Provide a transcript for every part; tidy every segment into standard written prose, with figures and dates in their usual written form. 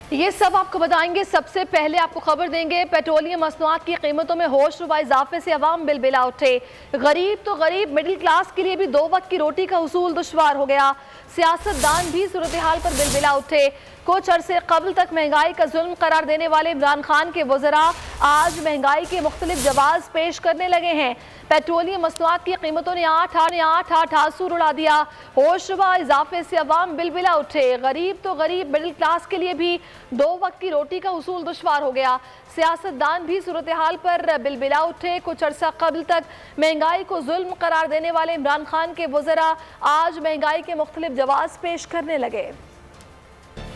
ये सब आपको बताएंगे। सबसे पहले आपको खबर देंगे, पेट्रोलियम मसनूआत की कीमतों में होशरुबा इजाफे से अवाम बिलबिला उठे। गरीब तो गरीब, मिडिल क्लास के लिए भी 2 वक्त की रोटी का हुसूल दुश्वार हो गया। सियासतदान भी सूरत हाल पर बिलबिला उठे। कुछ अरसे कबल तक महंगाई का जुल्म करार देने वाले इमरान खान के वज़रा आज महंगाई के मुख्तलिफ जवाब पेश करने लगे हैं। पेट्रोलियम मसनूआत की कीमतों ने आठ आसूर उड़ा दिया। होशरुबा इजाफे से अवाम बिलबिला उठे। गरीब तो गरीब, मिडिल क्लास के लिए भी 2 वक्त की रोटी का हुसूल दुश्वार हो गया। सियासतदान भी सूरत हाल पर बिलबिला उठे। कुछ अरसा कबल तक महंगाई को जुल्म करार देने वाले इमरान खान के वज़रा आज महंगाई के मुख्तलिफ जवाब पेश करने लगे।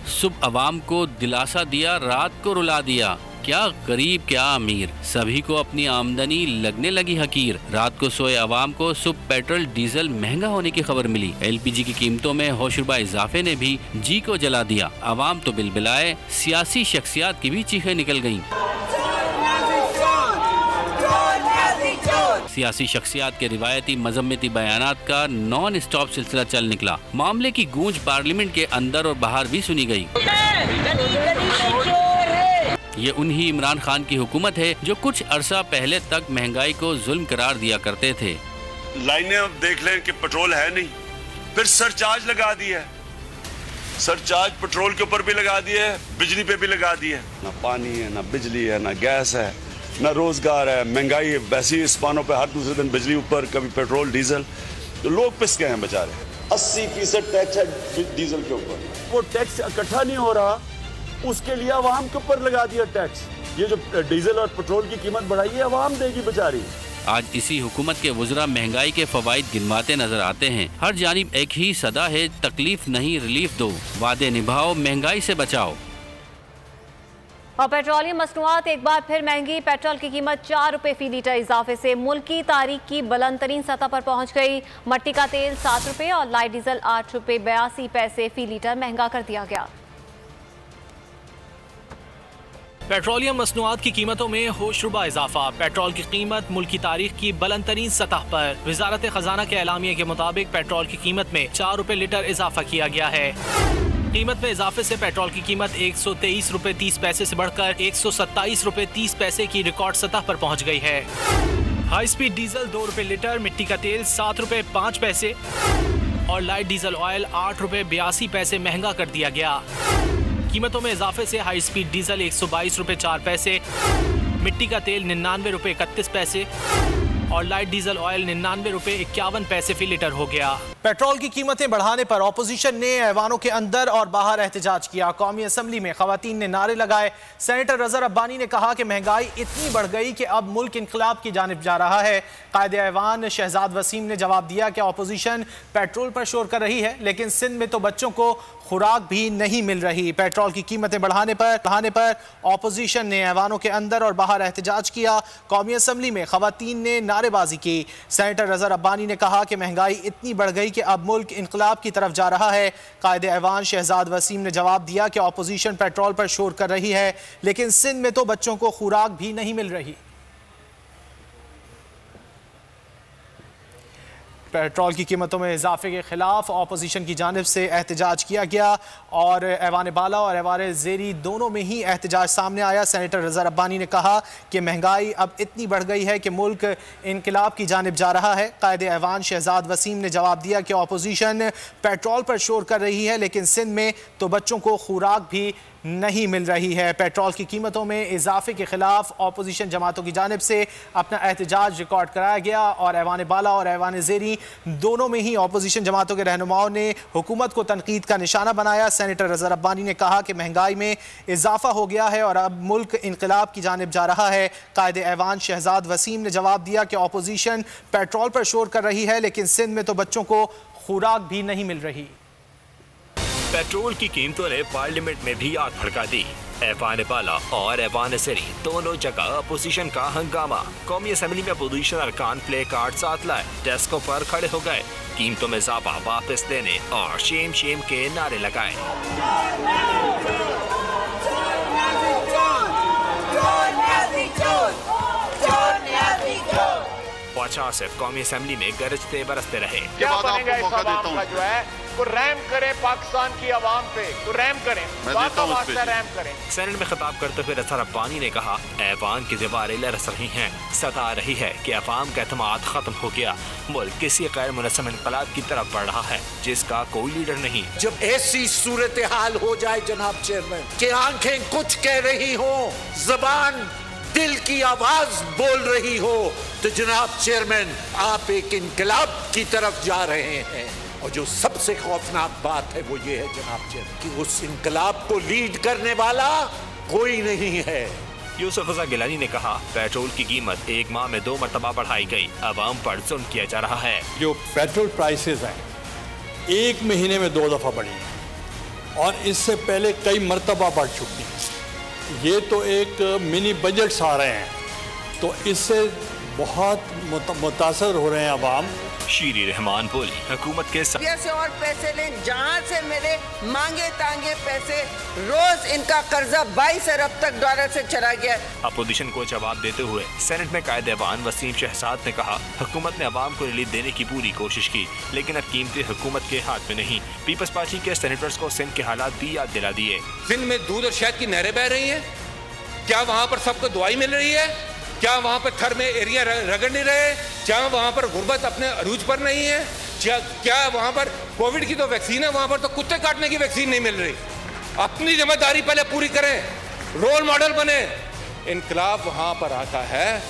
सुबह अवाम को दिलासा दिया, रात को रुला दिया। क्या गरीब क्या अमीर, सभी को अपनी आमदनी लगने लगी हकीर। रात को सोए अवाम को सुबह पेट्रोल डीजल महंगा होने की खबर मिली। LPG की कीमतों में होशरुबा इजाफे ने भी जी को जला दिया। अवाम तो बिलबिलाए, सियासी शख्सियात की भी चीखें निकल गयी। सियासी शख्सियात के रिवायती मजम्मती बयानात का नॉन स्टॉप सिलसिला चल निकला। मामले की गूंज पार्लियामेंट के अंदर और बाहर भी सुनी गई। ये उन्हीं इमरान खान की हुकूमत है जो कुछ अरसा पहले तक महंगाई को जुल्म करार दिया करते थे। लाइनें अब देख लें कि पेट्रोल है नहीं, फिर सरचार्ज लगा दिया है। सरचार्ज पेट्रोल के ऊपर भी लगा दिया है, बिजली पे भी लगा दिया है। ना पानी है, ना बिजली है, ना गैस है, ना रोजगार है। महंगाई वैसी इस्पानों पे हर दूसरे दिन बिजली ऊपर, कभी पेट्रोल डीजल, तो लोग पिस गए हैं बेचारे। 80% टैक्स है डीजल के ऊपर। वो टैक्स इकट्ठा नहीं हो रहा, उसके लिए अवाम के ऊपर लगा दिया टैक्स। ये जो डीजल और पेट्रोल की कीमत बढ़ाई है अवाम देगी बेचारी। आज इसी हुकूमत के वज़रा महंगाई के फवाइद गिनवाते नजर आते हैं। हर जानिब एक ही सदा है, तकलीफ नहीं रिलीफ दो, वादे निभाओ, महंगाई से बचाओ। और पेट्रोलियम मसनूआत एक बार फिर महंगी। पेट्रोल की कीमत 4 रुपए फी लीटर इजाफे से मुल्की तारीख की बुलंद तरीन सतह पर पहुंच गई। मट्टी का तेल 7 रुपए और लाइट डीजल 8 रुपए 82 पैसे फी लीटर महंगा कर दिया गया। पेट्रोलियम मसनूआत की कीमतों में होशरुबा इजाफा। पेट्रोल की कीमत मुल्क की तारीख की बुलंद तरीन सतह पर। वजारत खजाना के एलामिया के मुताबिक पेट्रोल की कीमत में 4 रुपए लीटर इजाफा किया गया है। कीमत में इजाफे से पेट्रोल की कीमत 123 रुपए 30 पैसे से बढ़कर 127 रुपए 30 पैसे की रिकॉर्ड सतह पर पहुंच गई है। हाई स्पीड डीजल 2 रुपए लीटर, मिट्टी का तेल 7 रुपए 5 पैसे और लाइट डीजल ऑयल 8 रुपए 82 पैसे महंगा कर दिया गया। कीमतों में इजाफे से हाई स्पीड डीजल 122 रुपए 4 पैसे, मिट्टी का तेल 99 रुपए 31 पैसे और लाइट डीजल ऑयल 99 रुपए 51 पैसे फी लीटर हो गया। पेट्रोल की कीमतें बढ़ाने पर ऑपोजिशन ने ऐवानों के अंदर और बाहर एहतजाज किया। कौमी असम्बली में खवातीन ने नारे लगाए। सेनेटर रज़ा रब्बानी ने कहा कि महंगाई इतनी बढ़ गई कि अब मुल्क इनकलाब की जानिब जा रहा है। कायदे ऐवान शहजाद वसीम ने जवाब दिया कि ऑपोजिशन पेट्रोल पर शोर कर रही है, लेकिन सिंध में तो बच्चों को खुराक भी नहीं मिल रही। पेट्रोल की कीमतें बढ़ाने पर ऑपोजिशन ने ऐवानों के अंदर और बाहर एहतजाज किया। कौमी असम्बली में खवातीन ने नारेबाजी की। सेनेटर रज़ा रब्बानी ने कहा कि महंगाई इतनी बढ़ गई कि अब मुल्क इनकलाब की तरफ जा रहा है। कायदे ऐवान शहजाद वसीम ने जवाब दिया कि ऑपोजिशन पेट्रोल पर शोर कर रही है, लेकिन सिंध में तो बच्चों को खुराक भी नहीं मिल रही। पेट्रोल की कीमतों में इजाफे के खिलाफ ऑपोजिशन की जानिब से एहतजाज किया गया और ऐवान बाला और ऐवान ज़ेरी दोनों में ही एहतजाज सामने आया। सेनेटर रज़ा रब्बानी ने कहा कि महंगाई अब इतनी बढ़ गई है कि मुल्क इनकलाब की जानिब जा रहा है। कायदे ऐवान शहजाद वसीम ने जवाब दिया कि ऑपोजिशन पेट्रोल पर शोर कर रही है, लेकिन सिंध में तो बच्चों को खुराक भी नहीं मिल रही है। पेट्रोल की कीमतों में इजाफे के खिलाफ ऑपोजिशन जमातों की जानिब से अपना एहतजाज रिकॉर्ड कराया गया और ऐवान बाला और ऐवान ज़ेरी दोनों में ही ऑपोजिशन जमातों के रहनुमाओं ने हुकूमत को तनकीद का निशाना बनाया। सेनेटर रज़ा रब्बानी ने कहा कि महंगाई में इजाफा हो गया है और अब मुल्क इनकलाब की जानिब जा रहा है। कायदे ऐवान शहजाद वसीम ने जवाब दिया कि ऑपोजिशन पेट्रोल पर शोर कर रही है, लेकिन सिंध में तो बच्चों को खुराक भी नहीं मिल रही। पेट्रोल की कीमतों ने पार्लियामेंट में भी आग भड़का दी। ऐवान बाला और ऐवान ज़ेरी दोनों जगह अपोजिशन का हंगामा। कौमी असेंबली में अपोजिशन अरकान प्ले कार्ड साथ लाए, डेस्कों पर खड़े हो गए, कीमतों में इजाफा वापस देने और शेम शेम के नारे लगाए। बादशाह आसिफ कौमी असेंबली में गरजते बरसते रहे। क्या बनेगा इस आवाम का जो है वो रहम करें पाकिस्तान की आवाम पे, तो रहम करें, रहम करें। सेनेट में खिताब करते हुए रज़ा रब्बानी ने कहा, ऐवान की दीवारें लरस रही हैं, सता रही है कि अवाम का एतमाद खत्म हो गया। मुल्क किसी गैर मुनज़्ज़म इनक़लाब की तरफ बढ़ रहा है जिसका कोई लीडर नहीं। जब ऐसी सूरत हाल हो जाए जनाब चेयरमैन कि आंखें कुछ कह रही हो, ज़बान दिल की आवाज बोल रही हो, तो जनाब चेयरमैन आप एक इनकलाब की तरफ जा रहे हैं। और जो सबसे खौफनाक बात है वो ये है जनाब चेयरमैन कि उस इनकलाब को लीड करने वाला कोई नहीं है। यूसुफ रज़ा गिलानी ने कहा, पेट्रोल की कीमत एक माह में 2 मरतबा बढ़ाई गई, अवाम पर जुल्म किया जा रहा है। जो पेट्रोल प्राइसेस हैं 1 महीने में 2 दफ़ा बढ़ी हैं और इससे पहले कई मरतबा बढ़ चुकी हैं। ये तो एक मिनी बजट्स आ रहे हैं, तो इससे बहुत मुतासर हो रहे हैं अवाम। शीरी रहमान बोली, हुकूमत के से और पैसे लें, जहाँ से मेरे मांगे तांगे पैसे, रोज इनका कर्जा 22 अरब तक डॉलर से चला गया। अपोजिशन को जवाब देते हुए सेनेट में कायदे ऐवान वसीम शहजाद ने कहा, हुकूमत ने अवाम को रिलीफ देने की पूरी कोशिश की, लेकिन अब कीमतें हुकूमत के हाथ में नहीं। पीपल्स पार्टी के सेनेटर्स को सिंध के हालात भी याद दिला दिए। सिंध में दूध और शहद की नहरें बह रही है, क्या वहाँ पर सबको दवाई मिल रही है? क्या वहाँ पर थर में एरिया रगड़ नहीं रहे? क्या वहाँ पर गुर्बत अपने अरूज पर नहीं है? क्या वहाँ पर कोविड की तो वैक्सीन है, वहाँ पर तो कुत्ते काटने की वैक्सीन नहीं मिल रही? अपनी जिम्मेदारी पहले पूरी करें, रोल मॉडल बने। इनकलाब वहाँ पर आता है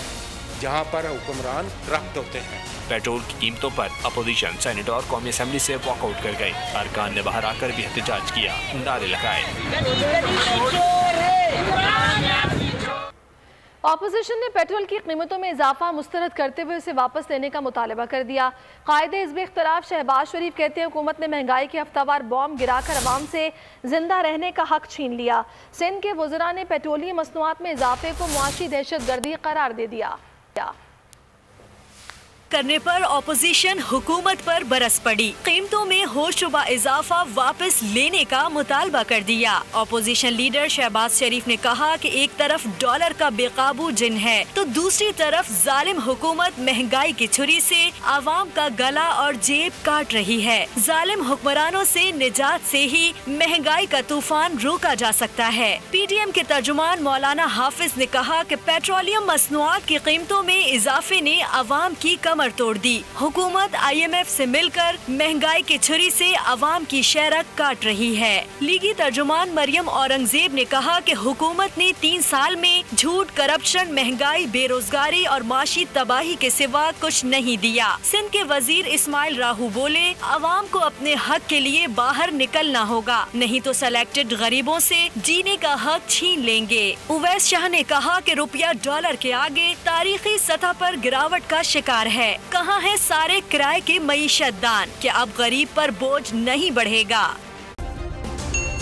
जहाँ पर हुक्मरान करप्ट होते हैं। पेट्रोल की कीमतों पर अपोजिशन सेनेट और कौमी असेंबली से वॉकआउट कर गए। अरकान ने बाहर आकर भी एहतजाज किया, नारे लगाए। ऑपोजिशन ने पेट्रोल की कीमतों में इजाफा मुस्तरद करते हुए उसे वापस लेने का मुतालबा कर दिया। कायदे हिज़्ब इख्तिलाफ शहबाज शरीफ कहते हैं हुकूमत ने महंगाई के हफ्तावार बॉम्ब गिराकर अवाम से जिंदा रहने का हक छीन लिया। सिंध के वज़रा ने पेट्रोलियम मसनूआत में इजाफे को मुआशी दहशतगर्दी करार दे दिया करने पर ऑपोजिशन हुकूमत पर बरस पड़ी। कीमतों में होशरुबा इजाफा वापस लेने का मुतालबा कर दिया। ऑपोजिशन लीडर शहबाज शरीफ ने कहा कि एक तरफ डॉलर का बेकाबू जिन है तो दूसरी तरफ जालिम हुकूमत महंगाई की छुरी से आवाम का गला और जेब काट रही है। जालिम हुक्मरानों से निजात से ही महंगाई का तूफान रोका जा सकता है। PDM के तर्जुमान मौलाना हाफिज ने कहा कि पेट्रोलियम मसनूआत की कीमतों में इजाफे ने आवाम की कमर तोड़ दी। हुकूमत IMF से मिलकर महंगाई की छुरी से आवाम की शरक काट रही है। लीगी तर्जुमान मरियम औरंगजेब ने कहा कि हुकूमत ने 3 साल में झूठ, करप्शन, महंगाई, बेरोजगारी और माशी तबाही के सिवा कुछ नहीं दिया। सिंध के वजीर इस्माइल राहू बोले, आवाम को अपने हक के लिए बाहर निकलना होगा, नहीं तो सेलेक्टेड गरीबों से जीने का हक छीन लेंगे। उवैस शाह ने कहा कि रुपया डॉलर के आगे तारीखी सतह पर गिरावट का शिकार है। कहाँ है सारे किराए के मईशत दान? क्या अब गरीब पर बोझ नहीं बढ़ेगा?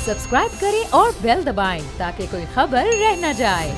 सब्सक्राइब करें और बेल दबाएं ताकि कोई खबर रह न जाए।